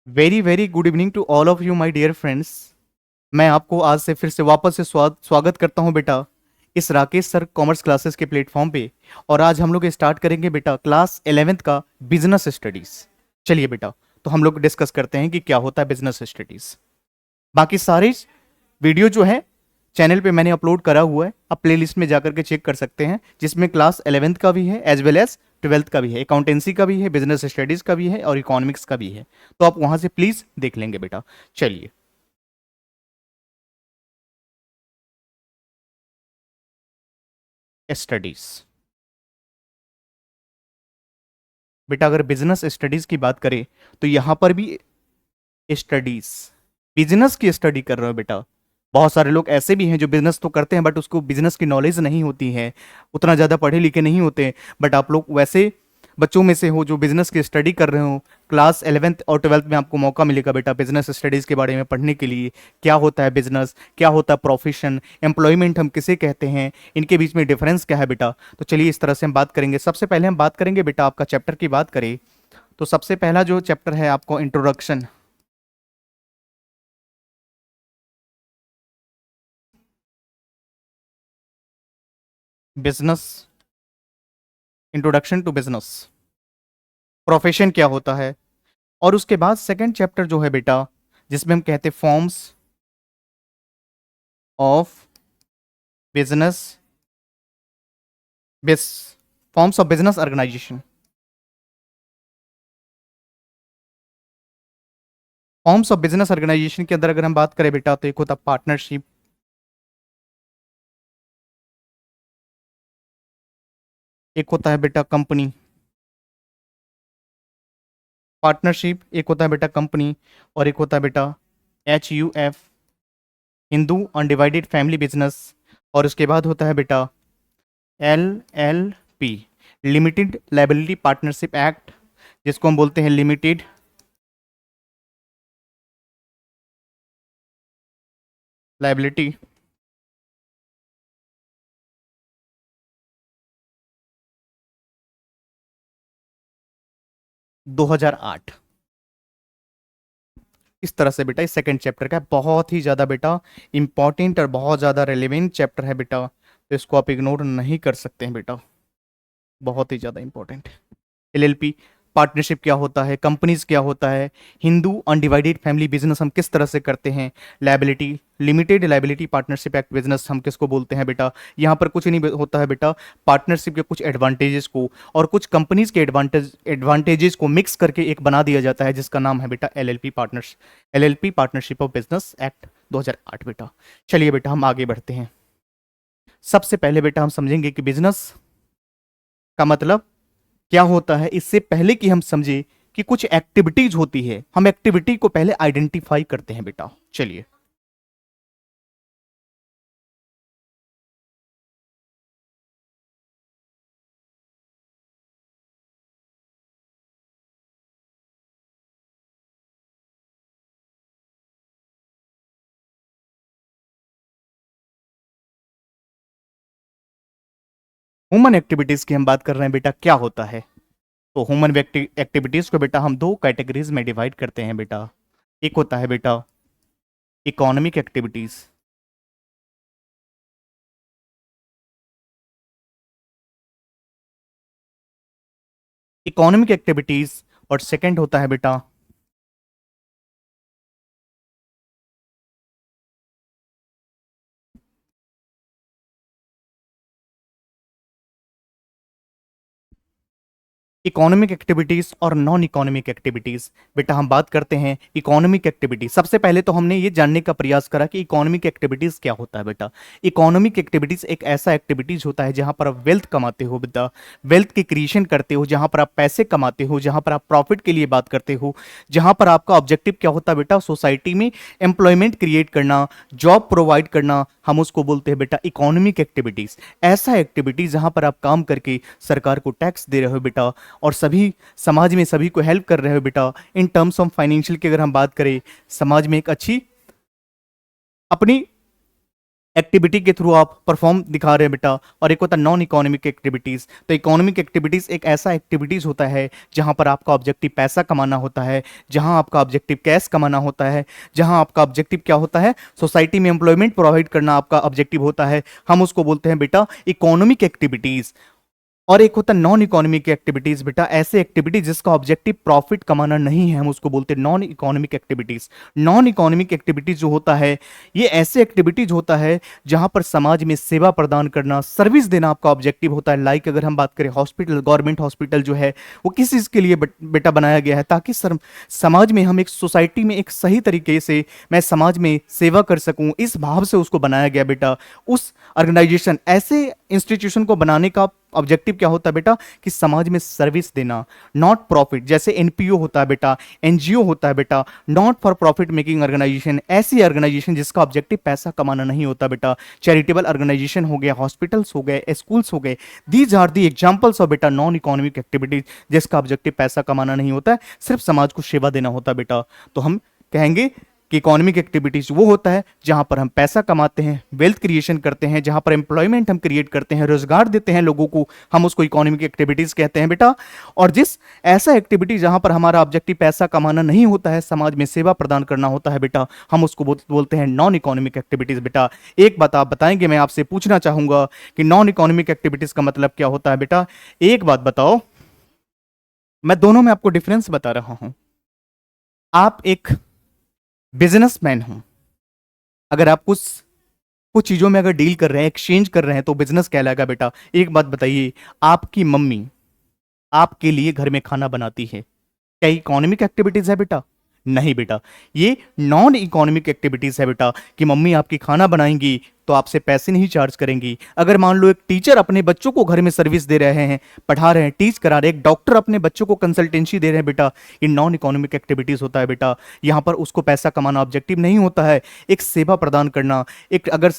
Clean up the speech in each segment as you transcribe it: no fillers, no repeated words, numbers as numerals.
Very very good evening to all of you my dear friends. मैं आपको आज से फिर से वापस से स्वागत करता हूं बेटा इस राकेश सर कॉमर्स क्लासेस के प्लेटफॉर्म पे। और आज हम लोग स्टार्ट करेंगे बेटा क्लास 11th का बिजनेस स्टडीज। चलिए बेटा, तो हम लोग डिस्कस करते हैं कि क्या होता है बिजनेस स्टडीज। बाकी सारे वीडियो जो है चैनल पे मैंने अपलोड करा हुआ है, आप प्लेलिस्ट में जाकर के चेक कर सकते हैं, जिसमें क्लास 11th का भी है एज वेल एज 12th का भी है, अकाउंटेंसी का भी है, बिजनेस स्टडीज का भी है और इकोनॉमिक्स का भी है। तो आप वहां से प्लीज देख लेंगे बेटा। चलिए, स्टडीज। बेटा अगर बिजनेस स्टडीज की बात करें तो यहां पर भी स्टडीज, बिजनेस की स्टडी कर रहे हो बेटा। बहुत सारे लोग ऐसे भी हैं जो बिजनेस तो करते हैं बट उसको बिजनेस की नॉलेज नहीं होती है, उतना ज़्यादा पढ़े लिखे नहीं होते। बट आप लोग वैसे बच्चों में से हो जो बिजनेस की स्टडी कर रहे हो। क्लास 11th और 12th में आपको मौका मिलेगा बेटा बिजनेस स्टडीज़ के बारे में पढ़ने के लिए। क्या होता है बिजनेस, क्या होता है प्रोफेशन, एम्प्लॉयमेंट हम किसे कहते हैं, इनके बीच में डिफरेंस क्या है बेटा। तो चलिए इस तरह से हम बात करेंगे। सबसे पहले हम बात करेंगे बेटा, आपका चैप्टर की बात करें तो सबसे पहला जो चैप्टर है आपको introduction, business, introduction to business, profession क्या होता है। और उसके बाद सेकंड चैप्टर जो है बेटा, जिसमें हम कहते हैं फॉर्म्स ऑफ बिजनेस, बिस forms of business organisation. Forms of business organisation के अंदर अगर हम बात करें बेटा तो एक होता पार्टनरशिप, एक होता है बेटा कंपनी। पार्टनरशिप एक होता है बेटा कंपनी, और एक होता है बेटा HUF, Hindu undivided family business. और उसके बाद होता है बेटा LLP, limited liability partnership act, जिसको हम बोलते हैं लिमिटेड लाइबिलिटी 2008। इस तरह से बेटा इस सेकंड चैप्टर का बहुत ही ज़्यादा बेटा इंपॉर्टेंट और बहुत ज़्यादा रेलिवेंट चैप्टर है बेटा, तो इसको आप इग्नोर नहीं कर सकते हैं बेटा, बहुत ही ज़्यादा इंपॉर्टेंट। LLP पार्टनरशिप क्या होता है, कंपनीज क्या होता है, हिंदू अनडिवाइडेड फैमिली बिजनेस हम किस तरह से करते हैं, liability limited liability partnership act business हम किसको बोलते हैं बेटा। यहाँ पर कुछ नहीं होता है बेटा, पार्टनरशिप के कुछ एडवांटेजेस को और कुछ कंपनीज के एडवांटेजेस को मिक्स करके एक बना दिया जाता है, जिसका नाम है बेटा LLP partnership of business act 2008 बेटा। चलिए बेटा हम आगे बढ़ते हैं। सबसे पहले बेटा हम समझेंगे कि बिजनेस का मतलब क्या होता है। इससे पहले कि हम समझे कि कुछ एक्टिविटीज होती है, हम एक्टिविटी को पहले आइडेंटिफाई करते हैं बेटा। चलिए, ह्यूमन एक्टिविटीज की हम बात कर रहे हैं बेटा, क्या होता है। तो ह्यूमन एक्टिविटीज को बेटा हम दो कैटेगरीज में डिवाइड करते हैं बेटा। एक होता है बेटा इकोनॉमिक एक्टिविटीज, इकोनॉमिक एक्टिविटीज, और सेकंड होता है बेटा इकोनॉमिक एक्टिविटीज और नॉन इकोनॉमिक एक्टिविटीज। बेटा हम बात करते हैं इकोनॉमिक एक्टिविटीज। सबसे पहले तो हमने ये जानने का प्रयास करा कि इकोनॉमिक एक्टिविटीज क्या होता है बेटा। इकोनॉमिक एक्टिविटीज एक ऐसा एक्टिविटीज होता है जहां पर आप वेल्थ कमाते हो बेटा, वेल्थ की क्रिएशन करते हो, जहां पर आप पैसे कमाते हो, जहां पर आप प्रॉफिट के लिए बात करते हो, जहां पर आपका ऑब्जेक्टिव क्या होता है बेटा, सोसाइटी में एम्प्लॉयमेंट क्रिएट करना, जॉब प्रोवाइड करना, हम उसको बोलते हैं बेटा इकोनॉमिक एक्टिविटीज। ऐसा एक्टिविटीज जहां पर आप काम करके सरकार को टैक्स दे रहे हो बेटा, और सभी समाज में सभी को हेल्प कर रहे हो बेटा। इन टर्म्स ऑफ फाइनेंशियल की अगर हम बात करें, समाज में एक अच्छी अपनी एक्टिविटी के थ्रू आप परफॉर्म दिखा रहे हैं बेटा, और एक होता है नॉन इकोनॉमिक एक्टिविटीज। तो इकोनॉमिक एक्टिविटीज एक ऐसा एक्टिविटीज होता है जहां पर आपका ऑब्जेक्टिव पैसा कमाना होता है, जहां आपका ऑब्जेक्टिव कैश कमाना होता है, जहां आपका ऑब्जेक्टिव क्या होता है, सोसाइटी में एम्प्लॉयमेंट प्रोवाइड करना आपका ऑब्जेक्टिव होता है। हम उसको बोलते हैं बेटा इकोनॉमिक एक्टिविटीज। और एक होता है नॉन इकोनॉमिक एक्टिविटीज बेटा, ऐसे एक्टिविटीज जिसका ऑब्जेक्टिव प्रॉफिट कमाना नहीं है, हम उसको बोलते हैं non economic activities. Non economic activities जो होता है, ये ऐसे एक्टिविटीज होता है जहां पर समाज में सेवा प्रदान करना, सर्विस देना आपका ऑब्जेक्टिव होता है। लाइक अगर हम बात करें हॉस्पिटल, गवर्नमेंट हॉस्पिटल जो है वो किस चीज के लिए बेटा बनाया गया है, ताकि समाज में हम एक सोसाइटी में एक सही तरीके से मैं समाज में सेवा कर सकूं, इस भाव से उसको बनाया गया बेटा। उस ऑर्गेनाइजेशन, ऐसे इंस्टीट्यूशन को बनाने का ऑब्जेक्टिव क्या होता है बेटा, कि समाज में सर्विस देना, नॉट प्रॉफिट। जैसे एनपीओ होता है बेटा, एनजीओ होता है बेटा, not for profit making organisation, ऐसी ऑर्गेनाइजेशन जिसका ऑब्जेक्टिव पैसा कमाना नहीं होता बेटा। चैरिटेबल ऑर्गेनाइजेशन हो गया, हॉस्पिटल्स हो गए, स्कूल्स हो गए, these are the examples of बेटा नॉन इकोनॉमिक एक्टिविटीज जिसका ऑब्जेक्टिव पैसा कमाना नहीं होता है, सिर्फ समाज को सेवा देना होता है बेटा। तो हम कहेंगे कि इकोनॉमिक एक्टिविटीज वो होता है जहां पर हम पैसा कमाते हैं, वेल्थ क्रिएशन करते हैं, जहां पर एम्प्लॉयमेंट हम क्रिएट करते हैं, रोजगार देते हैं लोगों को, हम उसको इकोनॉमिक एक्टिविटीज कहते हैं बेटा। और जिस ऐसा एक्टिविटी जहां पर हमारा ऑब्जेक्टिव पैसा कमाना नहीं होता है, समाज में सेवा प्रदान करना होता है बेटा, हम उसको बोलते हैं नॉन इकोनॉमिक एक्टिविटीज बेटा। एक बात आप बताएंगे, मैं आपसे पूछना चाहूंगा कि नॉन इकोनॉमिक एक्टिविटीज का मतलब क्या होता है बेटा। एक बात बताओ, मैं दोनों में आपको डिफरेंस बता रहा हूं। आप एक बिजनेसमैन हो, अगर आप कुछ कुछ चीजों में अगर डील कर रहे हैं, एक्सचेंज कर रहे हैं, तो बिजनेस कहलाएगा बेटा। एक बात बताइए, आपकी मम्मी आपके लिए घर में खाना बनाती है, क्या इकोनॉमिक एक्टिविटीज है बेटा? नहीं बेटा, ये नॉन इकोनॉमिक एक्टिविटीज है बेटा। कि मम्मी आपकी खाना बनाएंगी तो आपसे पैसे नहीं चार्ज करेंगी। अगर मान लो एक टीचर अपने बच्चों को घर में सर्विस दे रहे हैं, पढ़ा रहे हैं, टीच करा रहे हैं, एक डॉक्टर अपने बच्चों को कंसल्टेंसी दे रहे हैं बेटा, ये नॉन इकोनॉमिक एक्टिविटीज होता है बेटा। यहां पर उसको पैसा कमाना ऑब्जेक्टिव नहीं होता है, एक सेवा प्रदान करना। एक अगर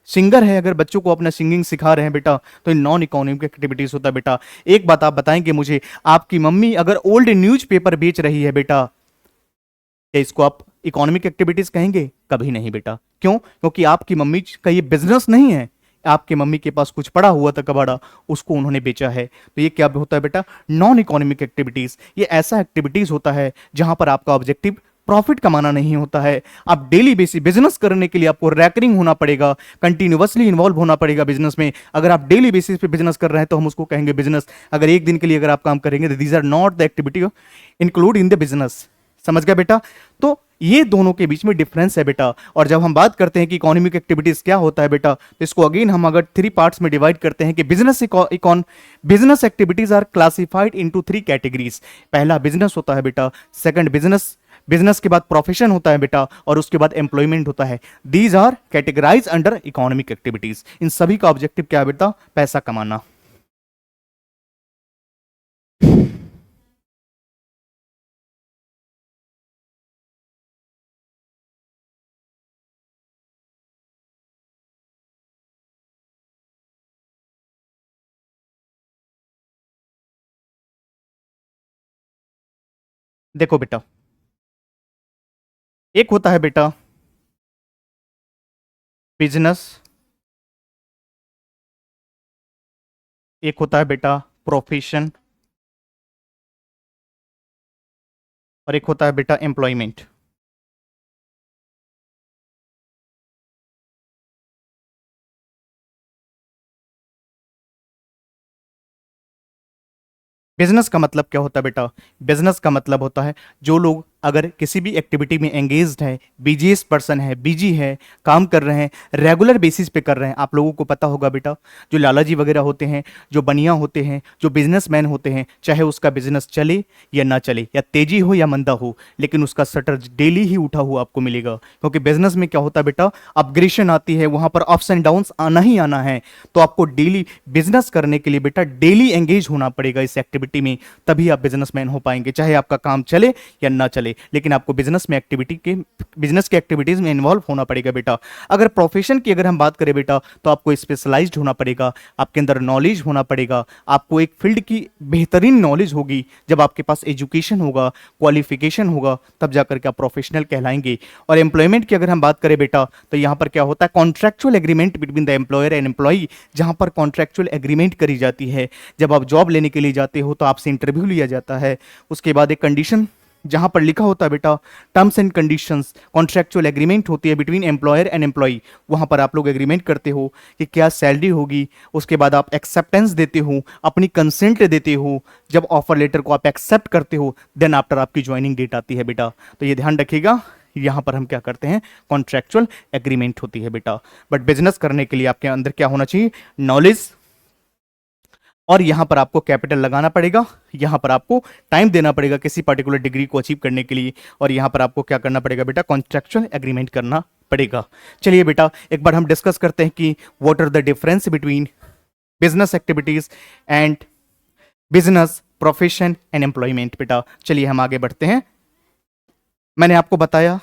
सिंगर है, अगर बच्चों को अपना सिंगिंग सिखा रहे हैं बेटा, तो ये नॉन इकोनॉमिक एक्टिविटीज होता है बेटा। एक बात आप बताएंगे मुझे, आपकी मम्मी अगर ओल्ड न्यूज पेपर बेच रही है बेटा, क्या इसको आप इकोनॉमिक एक्टिविटीज कहेंगे? कभी नहीं बेटा। क्यों? क्योंकि आपकी मम्मी का ये बिजनेस नहीं है, आपके मम्मी के पास कुछ पड़ा हुआ था कबाड़ा, उसको उन्होंने बेचा है। तो ये क्या होता है बेटा? Non economic activities. ये ऐसा एक्टिविटीज होता है जहां पर आपका ऑब्जेक्टिव प्रॉफिट कमाना नहीं होता है। आप डेली बेसिस बिजनेस करने के लिए आपको रैकरिंग होना पड़ेगा, कंटिन्यूअसली इन्वॉल्व होना पड़ेगा बिजनेस में। अगर आप डेली बेसिस पे बिजनेस कर रहे हैं तो हम उसको कहेंगे बिजनेस। अगर एक दिन के लिए अगर आप काम करेंगे, these are not the activity include in the business. समझ गया बेटा? तो ये दोनों के बीच में डिफरेंस है बेटा। और जब हम बात करते हैं कि इकोनॉमिक एक्टिविटीज क्या होता है बेटा, तो इसको अगेन हम अगर 3 पार्ट्स में डिवाइड करते हैं कि business activities are classified into 3 categories. पहला बिजनेस होता है बेटा, सेकंड बिजनेस के बाद प्रोफेशन होता है बेटा, और उसके बाद एम्प्लॉयमेंट होता है। These are categorize under economic activities. इन सभी का ऑब्जेक्टिव क्या है बेटा? पैसा कमाना। देखो बेटा, एक होता है बेटा बिजनेस, एक होता है बेटा प्रोफेशन, और एक होता है बेटा एम्प्लॉयमेंट। बिजनेस का मतलब क्या होता है बेटा? बिजनेस का मतलब होता है जो लोग अगर किसी भी एक्टिविटी में एंगेज्ड है, बीजीएस पर्सन है, बीजी है, काम कर रहे हैं, रेगुलर बेसिस पे कर रहे हैं। आप लोगों को पता होगा बेटा, जो लालाजी वगैरह होते हैं, जो बनिया होते हैं, जो बिजनेसमैन होते हैं, चाहे उसका बिजनेस चले या ना चले, या तेजी हो या मंदा हो, लेकिन उसका शटर डेली ही उठा हुआ आपको मिलेगा। क्योंकि बिजनेस में क्या होता है बेटा, अपग्रेशन आती है, वहां पर अप्स एंड डाउन्स आना ही आना है। तो आपको डेली बिजनेस करने के लिए बेटा डेली एंगेज होना पड़ेगा इस एक्टिविटी में, तभी आप बिजनेसमैन हो पाएंगे, चाहे आपका काम चले या ना चले। चले, लेकिन आपको बिजनेस के एक्टिविटीज में इन्वॉल्व होना पड़ेगा बेटा। अगर प्रोफेशन की अगर हम बात करें बेटा, तो आपको स्पेशलाइज्ड होना पड़ेगा, आपके अंदर नॉलेज होना पड़ेगा, आपको एक फील्ड की बेहतरीन नॉलेज होगी। जब आपके पास एजुकेशन होगा, क्वालिफिकेशन होगा, तब जाकर के आप प्रोफेशनल कहलाएंगे। और एम्प्लॉयमेंट की अगर हम बात करें बेटा, तो यहाँ पर क्या होता है, contractual agreement between the employer and employee, जहाँ पर कॉन्ट्रैक्चुअल एग्रीमेंट करी जाती है। जब आप जॉब लेने के लिए जाते हो तो आपसे इंटरव्यू लिया जाता है, उसके बाद एक कंडीशन जहां पर लिखा होता है बेटा terms and conditions, contractual agreement होती है बिटवीन एम्प्लॉयर एंड एम्प्लॉई। वहां पर आप लोग एग्रीमेंट करते हो कि क्या सैलरी होगी, उसके बाद आप एक्सेप्टेंस देते हो, अपनी कंसेंट देते हो। जब ऑफर लेटर को आप एक्सेप्ट करते हो, देन आफ्टर आपकी ज्वाइनिंग डेट आती है बेटा। तो ये ध्यान रखिएगा, यहां पर हम क्या करते हैं, कॉन्ट्रैक्चुअल एग्रीमेंट होती है बेटा। बट बिजनेस करने के लिए आपके अंदर क्या होना चाहिए, नॉलेज, और यहां पर आपको कैपिटल लगाना पड़ेगा, यहां पर आपको टाइम देना पड़ेगा किसी पर्टिकुलर डिग्री को अचीव करने के लिए, और यहां पर आपको क्या करना पड़ेगा बेटा, कॉन्ट्रैक्चुअल एग्रीमेंट करना पड़ेगा। चलिए बेटा एक बार हम डिस्कस करते हैं कि what are the difference between business activities and business profession and employment बेटा। चलिए हम आगे बढ़ते हैं। मैंने आपको बताया,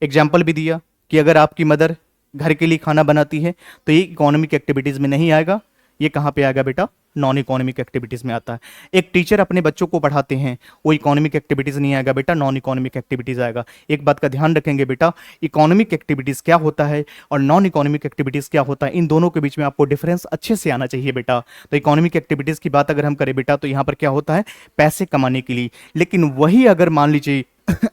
एग्जाम्पल भी दिया कि अगर आपकी मदर घर के लिए खाना बनाती है तो ये इकोनॉमिक एक्टिविटीज में नहीं आएगा, ये कहाँ पे आएगा बेटा, नॉन इकोनॉमिक एक्टिविटीज में आता है। एक टीचर अपने बच्चों को पढ़ाते हैं, वो इकोनॉमिक एक्टिविटीज नहीं आएगा बेटा, नॉन इकोनॉमिक एक्टिविटीज आएगा। एक बात का ध्यान रखेंगे बेटा, इकोनॉमिक एक्टिविटीज क्या होता है और नॉन इकोनॉमिक एक्टिविटीज क्या होता है, इन दोनों के बीच में आपको डिफरेंस अच्छे से आना चाहिए बेटा। तो इकोनॉमिक एक्टिविटीज की बात अगर हम करें बेटा, तो यहाँ पर क्या होता है, पैसे कमाने के लिए। लेकिन वही अगर मान लीजिए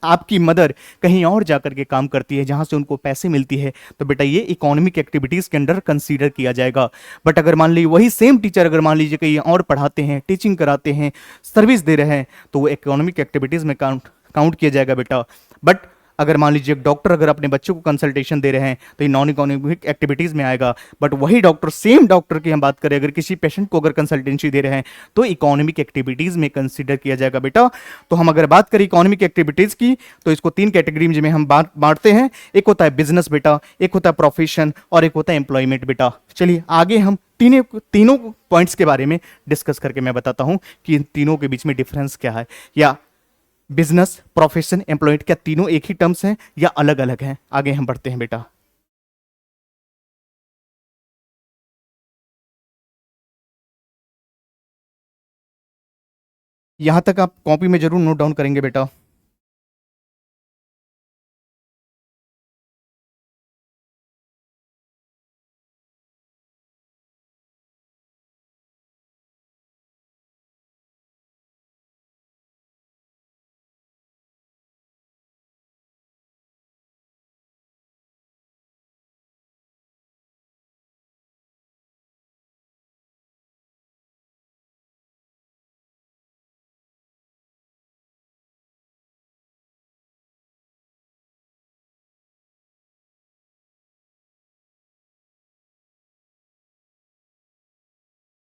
आपकी मदर कहीं और जाकर के काम करती है जहां से उनको पैसे मिलती है, तो बेटा ये इकोनॉमिक एक्टिविटीज के अंडर कंसीडर किया जाएगा। बट अगर मान लीजिए वही सेम टीचर अगर मान लीजिए कहीं और पढ़ाते हैं, टीचिंग कराते हैं, सर्विस दे रहे हैं, तो वो इकोनॉमिक एक्टिविटीज में काउंट किया जाएगा बेटा। बट अगर मान लीजिए एक डॉक्टर अगर अपने बच्चों को कंसल्टेशन दे रहे हैं तो ये नॉन इकोनॉमिक एक्टिविटीज में आएगा। बट वही डॉक्टर, सेम डॉक्टर की हम बात करें, अगर किसी पेशेंट को अगर कंसल्टेंसी दे रहे हैं तो इकोनॉमिक एक्टिविटीज में कंसीडर किया जाएगा बेटा। तो हम अगर बात करें इकोनॉमिक एक्टिविटीज की, तो इसको 3 कैटेगरी में हम बांटते हैं। एक होता है बिजनेस बेटा, एक होता है प्रोफेशन, और एक होता है एम्प्लॉयमेंट बेटा। चलिए आगे हम तीनों पॉइंट्स के बारे में डिस्कस करके मैं बताता हूं कि इन तीनों के बीच में डिफरेंस क्या है, या बिजनेस, प्रोफेशन, एम्प्लॉयमेंट क्या तीनों एक ही टर्म्स हैं या अलग अलग हैं। आगे हम बढ़ते हैं बेटा। यहां तक आप कॉपी में जरूर नोट डाउन करेंगे बेटा।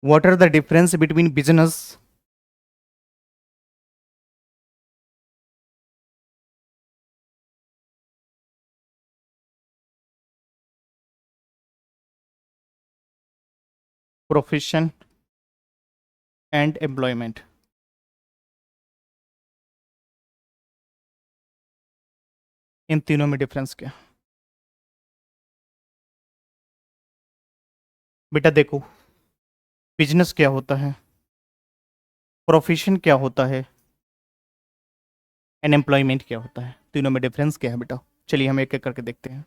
What are the difference between business, profession and employment. इन तीनों में डिफरेंस क्या बेटा? देखो, बिजनेस क्या होता है, प्रोफेशन क्या होता है, एंड एम्प्लॉयमेंट क्या होता है, तीनों में डिफरेंस क्या है बेटा? चलिए हम एक एक करके देखते हैं।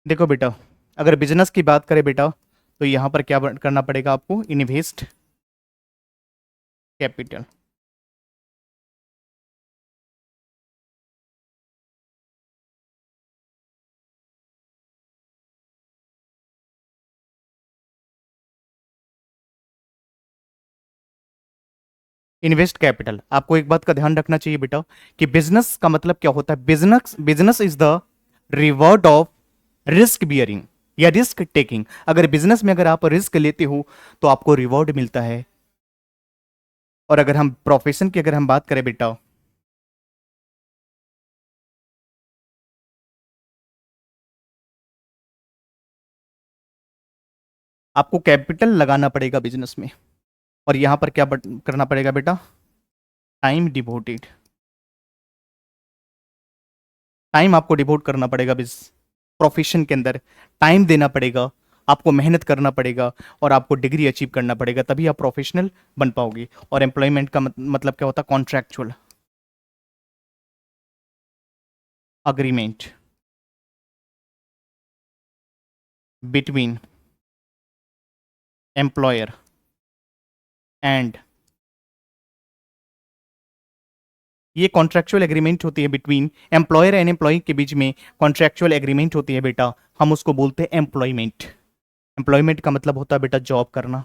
देखो बेटा, अगर बिजनेस की बात करें बेटा, तो यहां पर क्या करना पड़ेगा आपको, इन्वेस्ट कैपिटल। इन्वेस्ट कैपिटल, आपको एक बात का ध्यान रखना चाहिए बेटा कि बिजनेस का मतलब क्या होता है। Business is the reward of risk bearing या रिस्क टेकिंग। अगर बिजनेस में अगर आप रिस्क लेते हो तो आपको रिवॉर्ड मिलता है। और अगर हम प्रोफेशन की अगर हम बात करें बेटा, आपको कैपिटल लगाना पड़ेगा बिजनेस में, और यहां पर क्या करना पड़ेगा बेटा, टाइम डिवोटेड, टाइम आपको डिवोट करना पड़ेगा प्रोफेशन के अंदर, टाइम देना पड़ेगा, आपको मेहनत करना पड़ेगा, और आपको डिग्री अचीव करना पड़ेगा, तभी आप प्रोफेशनल बन पाओगे। और एम्प्लॉयमेंट का मतलब क्या होता है, contractual agreement between employer and, ये कॉन्ट्रैक्चुअल एग्रीमेंट होती है बिटवीन एम्प्लॉयर एंड एम्प्लॉय के बीच में, कॉन्ट्रैक्चुअल एग्रीमेंट होती है बेटा, हम उसको बोलते हैं एम्प्लॉयमेंट। एम्प्लॉयमेंट का मतलब होता है बेटा जॉब करना,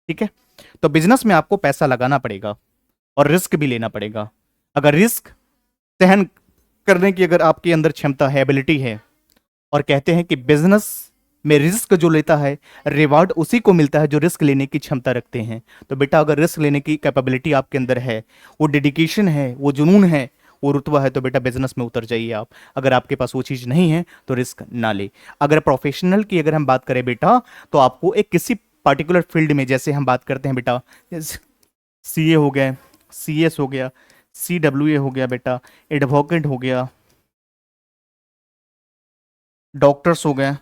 ठीक है। तो बिजनेस में आपको पैसा लगाना पड़ेगा और रिस्क भी लेना पड़ेगा। अगर रिस्क सहन करने की अगर आपके अंदर क्षमता है, एबिलिटी है, और कहते हैं कि बिजनेस में रिस्क जो लेता है रिवार्ड उसी को मिलता है जो रिस्क लेने की क्षमता रखते हैं। तो बेटा अगर रिस्क लेने की कैपेबिलिटी आपके अंदर है, वो डेडिकेशन है, वो जुनून है, वो रुतबा है, तो बेटा बिजनेस में उतर जाइए आप। अगर आपके पास वो चीज़ नहीं है तो रिस्क ना ले। अगर प्रोफेशनल की अगर हम बात करें बेटा, तो आपको एक किसी पार्टिकुलर फील्ड में, जैसे हम बात करते हैं बेटा, सीए हो गया, सीएस हो गया, सीडब्ल्यूए हो गया बेटा, एडवोकेट हो गया, डॉक्टर्स हो गए,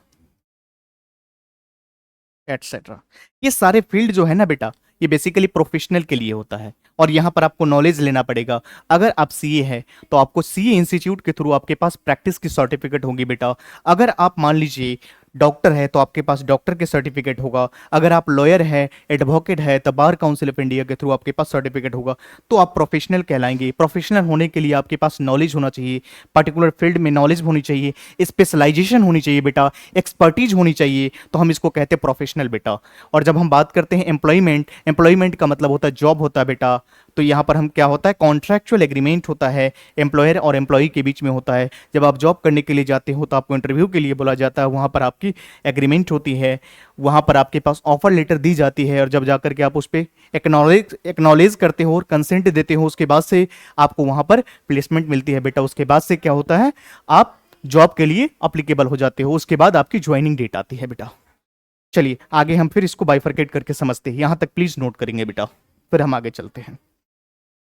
एटसेट्रा, ये सारे फील्ड जो है ना बेटा, ये बेसिकली प्रोफेशनल के लिए होता है, और यहाँ पर आपको नॉलेज लेना पड़ेगा। अगर आप सीए है तो आपको सीए इंस्टीट्यूट के थ्रू आपके पास प्रैक्टिस की सर्टिफिकेट होगी बेटा। अगर आप मान लीजिए डॉक्टर है तो आपके पास डॉक्टर के सर्टिफिकेट होगा। अगर आप लॉयर है, एडवोकेट है, तो बार काउंसिल ऑफ इंडिया के थ्रू आपके पास सर्टिफिकेट होगा, तो आप प्रोफेशनल कहलाएंगे। प्रोफेशनल होने के लिए आपके पास नॉलेज होना चाहिए, पर्टिकुलर फील्ड में नॉलेज होनी चाहिए, स्पेशलाइजेशन होनी चाहिए बेटा, एक्सपर्टीज होनी चाहिए, तो हम इसको कहते हैं प्रोफेशनल बेटा। और जब हम बात करते हैं एम्प्लॉयमेंट, एम्प्लॉयमेंट का मतलब होता है जॉब होता है बेटा। तो यहाँ पर हम क्या होता है, कॉन्ट्रैक्चुअल एग्रीमेंट होता है, एम्प्लॉयर और एम्प्लॉय के बीच में होता है। जब आप जॉब करने के लिए जाते हो तो आपको इंटरव्यू के लिए बोला जाता है, वहाँ पर आपकी एग्रीमेंट होती है, वहाँ पर आपके पास ऑफर लेटर दी जाती है, और जब जाकर के आप उस पर एक्नॉलेज करते हो और कंसेंट देते हो, उसके बाद से आपको वहाँ पर प्लेसमेंट मिलती है बेटा। उसके बाद से क्या होता है, आप जॉब के लिए अप्लीकेबल हो जाते हो, उसके बाद आपकी ज्वाइनिंग डेट आती है बेटा। चलिए आगे हम फिर इसको बाइफरकेट करके समझते हैं, यहां तक प्लीज नोट करेंगे बेटा, फिर हम आगे चलते हैं।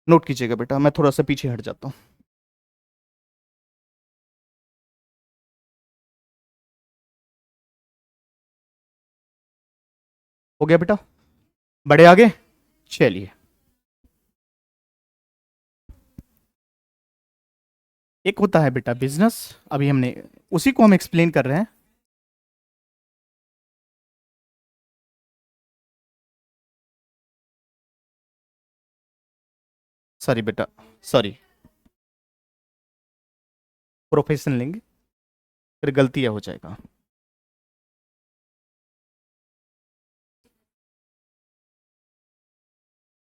नोट कीजिएगा बेटा, मैं थोड़ा सा पीछे हट जाता हूं। हो गया बेटा, बड़े आगे। चलिए, एक होता है बेटा बिजनेस, अभी हमने उसी को हम एक्सप्लेन कर रहे हैं। सॉरी बेटा, सॉरी, प्रोफेशन लेंगे, फिर गलतियां हो जाएगा।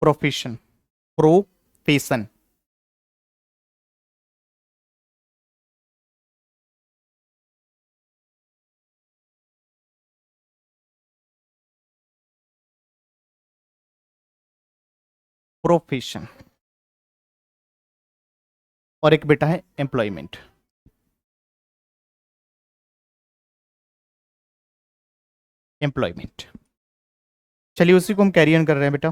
प्रोफेशन, प्रोफेशन, प्रोफेशन, और एक बेटा है एम्प्लॉयमेंट, एम्प्लॉयमेंट। चलिए उसी को हम कैरी ऑन कर रहे हैं बेटा।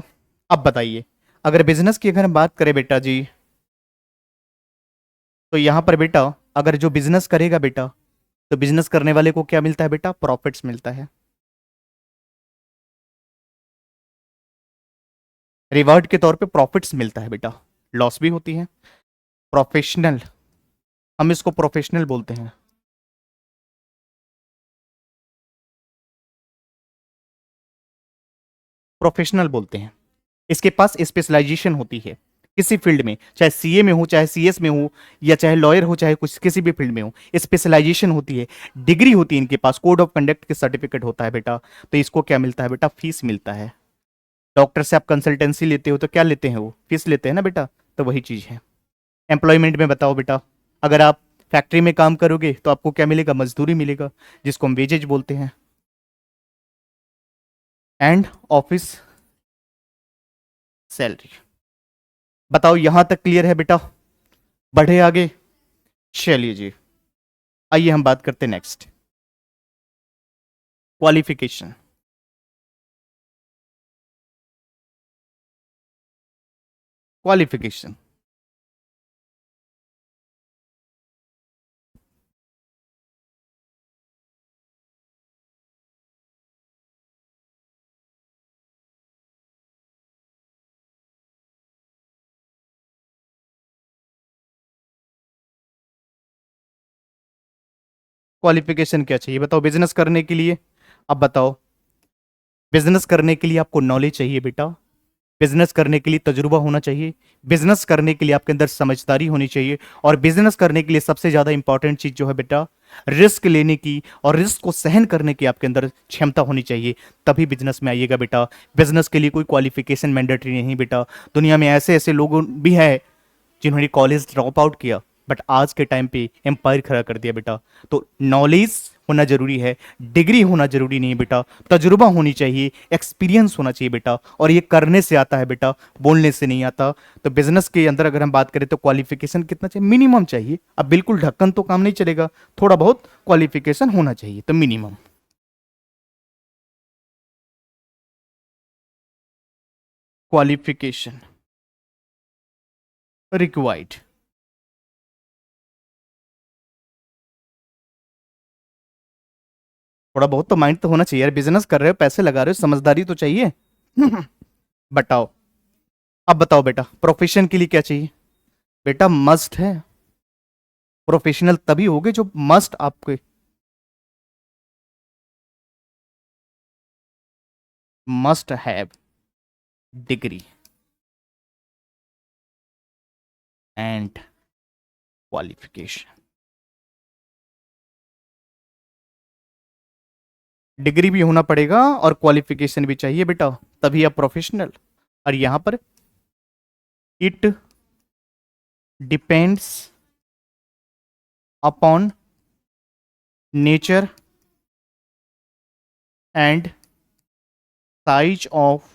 अब बताइए, अगर बिजनेस की अगर हम बात करें बेटा जी, तो यहां पर बेटा अगर जो बिजनेस करेगा बेटा, तो बिजनेस करने वाले को क्या मिलता है बेटा, प्रॉफिट्स मिलता है, रिवार्ड के तौर पे प्रॉफिट्स मिलता है बेटा, लॉस भी होती है। प्रोफेशनल, हम इसको प्रोफेशनल बोलते हैं, प्रोफेशनल बोलते हैं। इसके पास स्पेशलाइजेशन होती है किसी फील्ड में, चाहे सीए में हो, चाहे सीएस में हो, या चाहे लॉयर हो, चाहे कुछ किसी भी फील्ड में हो, स्पेशलाइजेशन होती है, डिग्री होती है इनके पास, कोड ऑफ कंडक्ट के सर्टिफिकेट होता है बेटा। तो इसको क्या मिलता है बेटा, फीस मिलता है। डॉक्टर से आप कंसल्टेंसी लेते हो तो क्या लेते हैं, वो फीस लेते हैं ना बेटा, तो वही चीज है। एम्प्लॉयमेंट में बताओ बेटा, अगर आप फैक्ट्री में काम करोगे तो आपको क्या मिलेगा, मजदूरी मिलेगा, जिसको हम वेजेज बोलते हैं। And office salary. बताओ यहां तक क्लियर है बेटा? बढ़े आगे? चलिए जी, आइए हम बात करते हैं नेक्स्ट, क्वालिफिकेशन। क्वालिफिकेशन क्वालिफिकेशन क्या चाहिए बताओ बिजनेस करने के लिए? अब बताओ, बिजनेस करने के लिए आपको नॉलेज चाहिए बेटा, बिजनेस करने के लिए तजुर्बा होना चाहिए, बिजनेस करने के लिए आपके अंदर समझदारी होनी चाहिए, और बिजनेस करने के लिए सबसे ज्यादा इंपॉर्टेंट चीज जो है बेटा, रिस्क लेने की और रिस्क को सहन करने की आपके अंदर क्षमता होनी चाहिए, तभी बिजनेस में आइएगा बेटा। बिजनेस के लिए कोई क्वालिफिकेशन मैंडेटरी नहीं बेटा। दुनिया में ऐसे ऐसे लोग भी है जिन्होंने कॉलेज ड्रॉप आउट किया, बट आज के टाइम पे एम्पायर खड़ा कर दिया बेटा। तो नॉलेज होना जरूरी है, डिग्री होना जरूरी नहीं है बेटा, तजुर्बा होनी चाहिए, एक्सपीरियंस होना चाहिए बेटा, और ये करने से आता है बेटा, बोलने से नहीं आता। तो बिजनेस के अंदर अगर हम बात करें तो क्वालिफिकेशन कितना चाहिए? मिनिमम चाहिए। अब बिल्कुल ढक्कन तो काम नहीं चलेगा, थोड़ा बहुत क्वालिफिकेशन होना चाहिए, तो मिनिमम क्वालिफिकेशन रिक्वायर्ड। थोड़ा बहुत तो माइंड तो होना चाहिए यार, बिजनेस कर रहे हो, पैसे लगा रहे हो, समझदारी तो चाहिए। बताओ, अब बताओ बेटा प्रोफेशन के लिए क्या चाहिए? बेटा मस्ट है, प्रोफेशनल तभी होगे जो मस्ट आपके, must have degree and qualification. Degree भी होना पड़ेगा और क्वालिफिकेशन भी चाहिए बेटा, तभी आप प्रोफेशनल। और यहां पर it depends upon nature and size of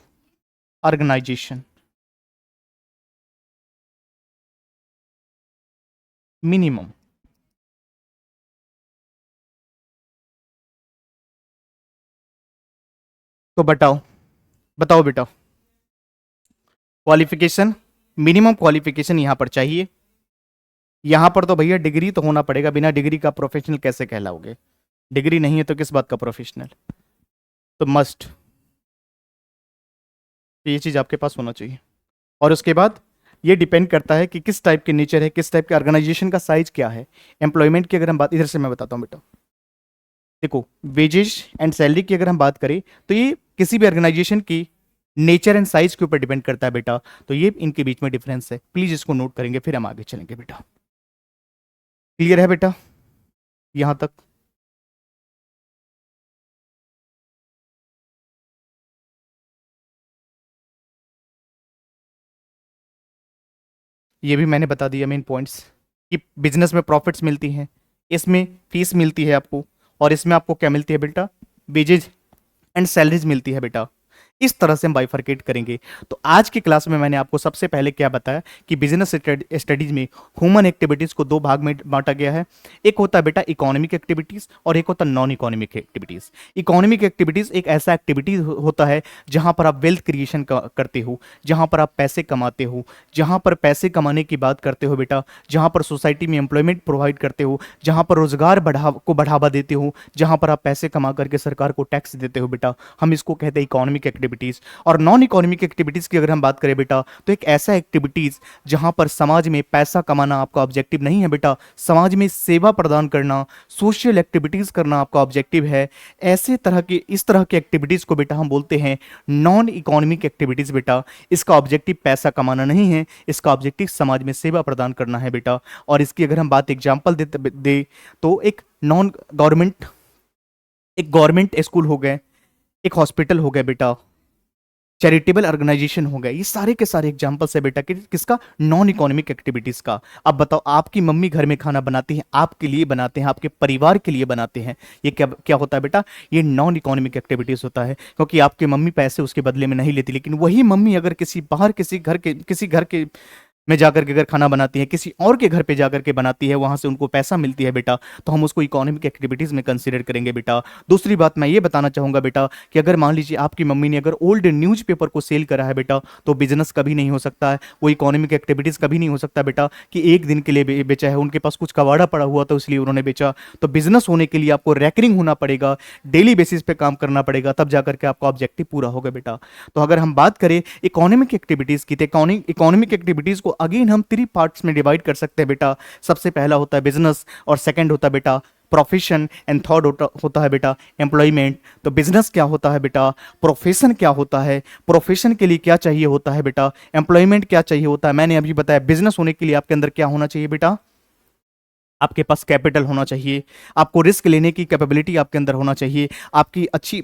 organisation, minimum. तो बताओ, बताओ बेटा, क्वालिफिकेशन, मिनिमम क्वालिफिकेशन यहां पर चाहिए। यहां पर तो भैया डिग्री तो होना पड़ेगा, बिना डिग्री का प्रोफेशनल कैसे कहलाओगे? डिग्री नहीं है तो किस बात का प्रोफेशनल? तो मस्ट, ये चीज आपके पास होना चाहिए। और उसके बाद ये डिपेंड करता है कि किस टाइप के नेचर है, किस टाइप के ऑर्गेनाइजेशन का साइज क्या है। एम्प्लॉयमेंट की अगर हम बात, इधर से मैं बताता हूँ बेटा, देखो वेजेस एंड सैलरी की अगर हम बात करें तो ये किसी भी ऑर्गेनाइजेशन की नेचर एंड साइज के ऊपर डिपेंड करता है बेटा। तो ये इनके बीच में डिफरेंस है, प्लीज इसको नोट करेंगे फिर हम आगे चलेंगे बेटा। क्लियर है बेटा यहां तक? ये भी मैंने बता दिया मेन पॉइंट्स, कि बिजनेस में प्रॉफिट्स मिलती हैं, इसमें फीस मिलती है आपको, और इसमें आपको क्या मिलती है बेटा? वेजेज एंड सैलरीज मिलती है बेटा। इस तरह से हम बाइफरकेट करेंगे। तो आज की क्लास में मैंने आपको सबसे पहले क्या बताया कि बिजनेस स्टडीज में ह्यूमन एक्टिविटीज को दो भाग में बांटा गया है। एक होता है बेटा इकोनॉमिक एक्टिविटीज और एक होता है non economic activities. Economic activities एक ऐसा एक्टिविटीज होता है जहां पर आप वेल्थ क्रिएशन करते हो, जहां पर आप पैसे कमाते हो, जहां पर पैसे कमाने की बात करते हो बेटा, जहां पर सोसाइटी में एम्प्लॉयमेंट प्रोवाइड करते हो, जहां पर रोजगार बढ़ावा देते हो, जहां पर आप पैसे कमा करके सरकार को टैक्स देते हो बेटा, हम इसको कहते हैं इकोनॉमिक एक्टिविटीज। और नॉन इकोनॉमिक एक्टिविटीज की अगर हम बात करें बेटा, तो एक ऐसा एक्टिविटीज जहां पर समाज में पैसा कमाना आपका ऑब्जेक्टिव नहीं है बेटा, समाज में सेवा प्रदान करना, सोशल एक्टिविटीज करना आपका ऑब्जेक्टिव है। ऐसे तरह के, इस तरह की एक्टिविटीज को बेटा हम बोलते हैं नॉन इकोनॉमिक एक्टिविटीज बेटा। इसका ऑब्जेक्टिव पैसा कमाना नहीं है, इसका ऑब्जेक्टिव समाज में सेवा प्रदान करना है बेटा। और इसकी अगर हम बात एग्जाम्पल दे तो एक नॉन गवर्नमेंट, एक गवर्नमेंट स्कूल हो गए, एक हॉस्पिटल हो गया बेटा, चैरिटेबल ऑर्गेनाइजेशन हो गया, ये सारे के सारे एग्जांपल्स है बेटा किसका, नॉन इकोनॉमिक एक्टिविटीज का। अब बताओ, आपकी मम्मी घर में खाना बनाती है, आपके लिए बनाते हैं, आपके परिवार के लिए बनाते हैं, ये क्या क्या होता है बेटा, ये नॉन इकोनॉमिक एक्टिविटीज होता है, क्योंकि आपकी मम्मी पैसे उसके बदले में नहीं लेती। लेकिन वही मम्मी अगर किसी बाहर किसी घर के में जाकर के अगर खाना बनाती है, किसी और के घर पे जाकर के बनाती है, वहां से उनको पैसा मिलती है बेटा, तो हम उसको इकोनॉमिक एक्टिविटीज में कंसीडर करेंगे बेटा। दूसरी बात मैं ये बताना चाहूंगा बेटा कि अगर मान लीजिए आपकी मम्मी ने अगर ओल्ड न्यूज़पेपर को सेल करा है बेटा, तो बिजनेस कभी नहीं हो सकता है, वो इकोनॉमिक एक्टिविटीज कभी नहीं हो सकता बेटा कि एक दिन के लिए बेचा है, उनके पास कुछ कबाड़ा पड़ा हुआ था इसलिए उन्होंने बेचा। तो बिजनेस होने के लिए आपको रैकरिंग होना पड़ेगा, डेली बेसिस पे काम करना पड़ेगा, तब जाकर के आपका ऑब्जेक्टिव पूरा होगा बेटा। तो अगर हम बात करें इकोनॉमिक एक्टिविटीज की, तो इकोनॉमिक एक्टिविटीज को अगेन हम 3 पार्ट्स में डिवाइड कर सकते हैं बेटा। सबसे पहला होता है बिजनेस, और सेकंड होता है बेटा प्रोफेशन, एंड थर्ड होता है बेटा एम्प्लॉयमेंट। तो बिजनेस क्या होता है बेटा, प्रोफेशन क्या होता है, प्रोफेशन के लिए क्या चाहिए होता है बेटा, एम्प्लॉयमेंट क्या चाहिए होता है। मैंने अभी बताया बिजनेस होने के लिए आपके अंदर क्या होना चाहिए बेटा, आपके पास कैपिटल होना चाहिए, आपको रिस्क लेने की कैपेबिलिटी आपके अंदर होना चाहिए, आपकी अच्छी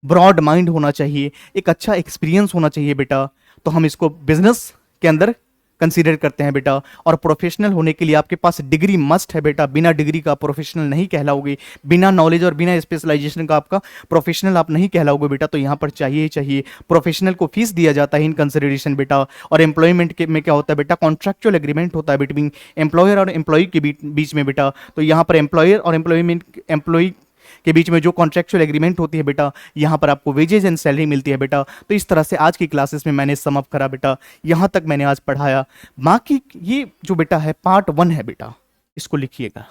ब्रॉड माइंड होना चाहिए, एक अच्छा एक्सपीरियंस होना चाहिए बेटा। तो हम इसको बिजनेस के अंदर कंसीडर करते हैं बेटा। और प्रोफेशनल होने के लिए आपके पास डिग्री मस्ट है बेटा, बिना डिग्री का प्रोफेशनल नहीं कहलाओगे, बिना नॉलेज और बिना स्पेशलाइजेशन का आपका प्रोफेशनल आप नहीं कहलाओगे बेटा। तो यहाँ पर चाहिए ही चाहिए, प्रोफेशनल को फीस दिया जाता है इन कंसिडरेशन बेटा। और एम्प्लॉयमेंट के में क्या होता है बेटा, कॉन्ट्रैक्चुअल एग्रीमेंट होता है बिटवीन एम्प्लॉयर और एम्प्लॉय के बीच में बेटा। तो यहाँ पर एम्प्लॉयर और एम्प्लॉय के बीच में जो कॉन्ट्रेक्चुअल एग्रीमेंट होती है बेटा, यहाँ पर आपको वेजेज एंड सैलरी मिलती है बेटा। तो इस तरह से आज की क्लासेस में मैंने सम अप करा बेटा, यहाँ तक मैंने आज पढ़ाया। बाकी ये जो बेटा है पार्ट 1 है बेटा, इसको लिखिएगा,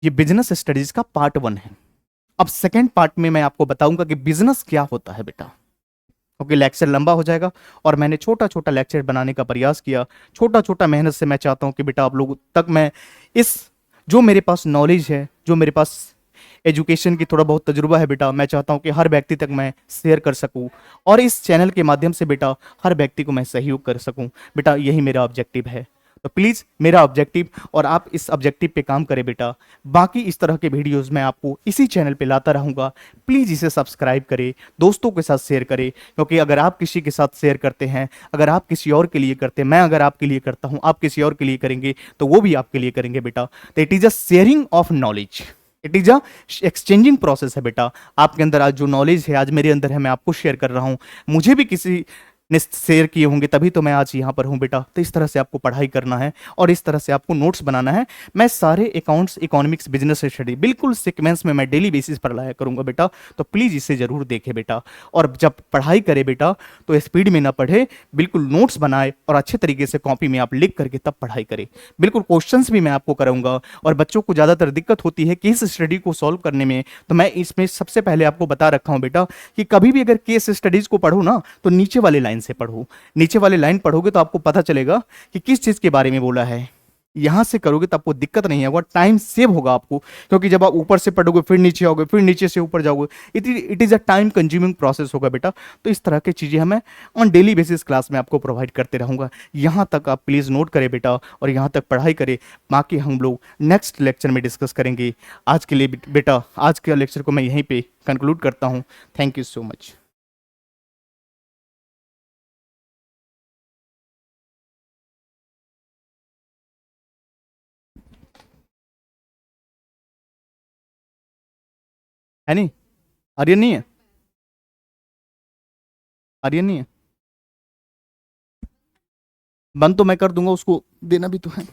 ये बिजनेस स्टडीज का पार्ट 1 है। अब सेकेंड पार्ट में मैं आपको बताऊंगा कि बिजनेस क्या होता है बेटा, क्योंकि लेक्चर लंबा हो जाएगा और मैंने छोटा छोटा लेक्चर बनाने का प्रयास किया, छोटा छोटा मेहनत से मैं चाहता हूं कि बेटा आप लोगों तक मैं इस जो मेरे पास नॉलेज है, जो मेरे पास एजुकेशन की थोड़ा बहुत तजुर्बा है बेटा, मैं चाहता हूं कि हर व्यक्ति तक मैं शेयर कर सकूं, और इस चैनल के माध्यम से बेटा हर व्यक्ति को मैं सहयोग कर सकूं बेटा, यही मेरा ऑब्जेक्टिव है। तो प्लीज़ मेरा ऑब्जेक्टिव, और आप इस ऑब्जेक्टिव पे काम करें बेटा। बाकी इस तरह के वीडियोस मैं आपको इसी चैनल पे लाता रहूँगा। प्लीज़ इसे सब्सक्राइब करें, दोस्तों के साथ शेयर करें, क्योंकि अगर आप किसी के साथ शेयर करते हैं, अगर आप किसी और के लिए करते हैं, मैं अगर आपके लिए करता हूँ, आप किसी और के लिए करेंगे, तो वो भी आपके लिए करेंगे बेटा। तो it is a sharing of knowledge, it is a exchanging process है बेटा। आपके अंदर आज जो नॉलेज है, आज मेरे अंदर है, मैं आपको शेयर कर रहा हूँ। मुझे भी किसी ने शेयर किए होंगे तभी तो मैं आज यहाँ पर हूँ बेटा। तो इस तरह से आपको पढ़ाई करना है और इस तरह से आपको नोट्स बनाना है। मैं सारे अकाउंट्स, इकोनॉमिक्स, बिजनेस स्टडी बिल्कुल सीक्वेंस में मैं डेली बेसिस पर लाया करूँगा बेटा। तो प्लीज़ इसे ज़रूर देखें बेटा, और जब पढ़ाई करे बेटा तो स्पीड में ना पढ़े, बिल्कुल नोट्स बनाए और अच्छे तरीके से कॉपी में आप लिख करके तब पढ़ाई करें। बिल्कुल क्वेश्चंस भी मैं आपको कराऊंगा, और बच्चों को ज़्यादातर दिक्कत होती है केस स्टडी को सॉल्व करने में, तो मैं इसमें सबसे पहले आपको बता रखा हूँ बेटा कि कभी भी अगर केस स्टडीज को पढ़ो ना, तो नीचे वाले लाइन से पढ़ो। नीचे वाले लाइन पढ़ोगे तो आपको पता चलेगा कि किस चीज़ के बारे में बोला है। यहां से करोगे तो आपको दिक्कत नहीं होगा, टाइम सेव होगा आपको, क्योंकि जब आप ऊपर से पढ़ोगे फिर नीचे आओगे, फिर नीचे से ऊपर जाओगे, it is a time consuming process होगा बेटा। तो इस तरह की चीज़ें हमें ऑन डेली बेसिस क्लास में आपको प्रोवाइड करते रहूँगा। यहाँ तक आप प्लीज़ नोट करें बेटा, और यहाँ तक पढ़ाई करें। बाकी हम लोग नेक्स्ट लेक्चर में डिस्कस करेंगे। आज के लिए बेटा, आज के लेक्चर को मैं यहीं पर कंक्लूड करता हूँ। Thank you so much. है नहीं? आर्यन नहीं है? आर्यन नहीं है? बंद तो मैं कर दूंगा, उसको देना भी तो है।